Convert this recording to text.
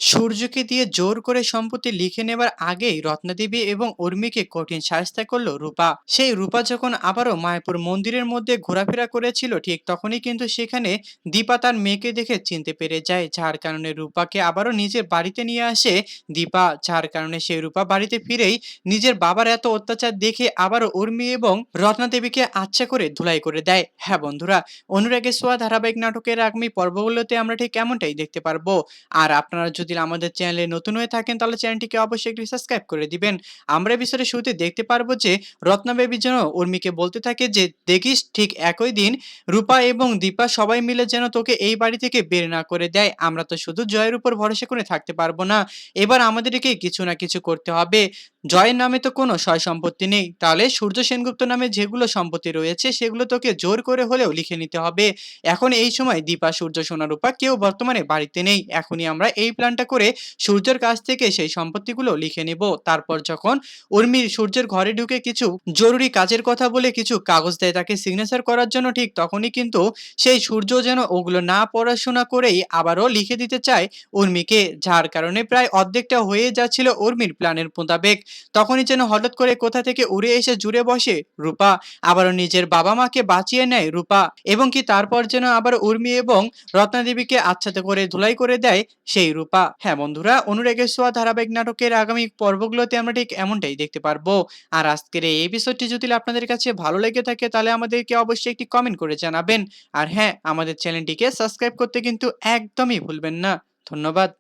সূর্যকে দিয়ে জোর করে সম্পত্তি লিখে নেবার আগেই রত্নাদেবী এবং উর্মিকে কঠিন শায়েস্তা করলো রূপা। সেই রূপা যখন আবারও মায়াপুর মন্দিরের মধ্যে ঘোরাফেরা করেছিল, ঠিক তখনই কিন্তু সেখানে দীপা তার মেয়েকে দেখে চিনতে পেরে যায়, যার কারণে রূপাকে আবারও নিজের বাড়িতে নিয়ে আসে দীপা। যার কারণে সেই রূপা বাড়িতে ফিরেই নিজের বাবার এত অত্যাচার দেখে আবারও উর্মি এবং রত্নাদেবীকে আচ্ছা করে ধুলাই করে দেয়। হ্যাঁ বন্ধুরা, অনুরাগের ছোঁয়া ধারাবাহিক নাটকের আগামী পর্বগুলোতে আমরা ঠিক এমনটাই দেখতে পারবো। আর আপনারা যদি আমাদের চ্যানেলে নতুন হয়ে থাকেন তাহলে চ্যানেলটিকে অবশ্যই একটি সাবস্ক্রাইব করে দিবেন। আমরা বিষয়ে শুরুতে দেখতে পারবো যে রত্নাবেবী যেন উর্মিকে বলতে থাকে যে দেখিস ঠিক একই দিন রূপা এবং দীপা সবাই মিলে যেন তোকে এই বাড়ি থেকে বের না করে দেয়। আমরা তো শুধু জয়ের উপর ভরসা করে থাকতে পারবো না, এবার আমাদেরকে কিছু না কিছু করতে হবে। জয়ের নামে তো কোনো সয় সম্পত্তি নেই, তাহলে সূর্য সেনগুপ্ত নামে যেগুলো সম্পত্তি রয়েছে সেগুলো তোকে জোর করে হলেও লিখে নিতে হবে। এখন এই সময় দীপা, সূর্য, সোনারূপা কেউ বর্তমানে বাড়িতে নেই। এখনই আমরা এই প্ল্যানটা করে সূর্যের কাছ থেকে সেই সম্পত্তিগুলো লিখে নেব। তারপর যখন উর্মি সূর্যের ঘরে ঢুকে কিছু জরুরি কাজের কথা বলে কিছু কাগজ দেয় তাকে সিগনেচার করার জন্য, ঠিক তখনই কিন্তু সেই সূর্য যেন ওগুলো না পড়াশোনা করেই আবারও লিখে দিতে চায় উর্মিকে, যার কারণে প্রায় অর্ধেকটা হয়ে যাচ্ছিল উর্মির প্ল্যানের মোতাবেক। তখনই যেন হঠাৎ করে কোথা থেকে উড়ে এসে জুড়ে বসে রূপা, আবারও নিজের বাবা মাকে বাঁচিয়ে নেয় রূপা, এবং কি তারপর যেন আবার উর্মি এবং রত্নাদেবীকে আচ্ছাতে করে ধুলাই করে দেয় সেই রূপা। হ্যাঁ বন্ধুরা, অনুরাগের ছোঁয়া ধারাবাহিক নাটকের আগামী পর্বগুলোতে আমরা ঠিক এমনটাই দেখতে পারবো। আর আজকের এই এপিসোডটি যদি আপনাদের কাছে ভালো লেগে থাকে তাহলে আমাদেরকে অবশ্যই একটি কমেন্ট করে জানাবেন। আর হ্যাঁ, আমাদের চ্যানেলটিকে সাবস্ক্রাইব করতে কিন্তু একদমই ভুলবেন না। ধন্যবাদ।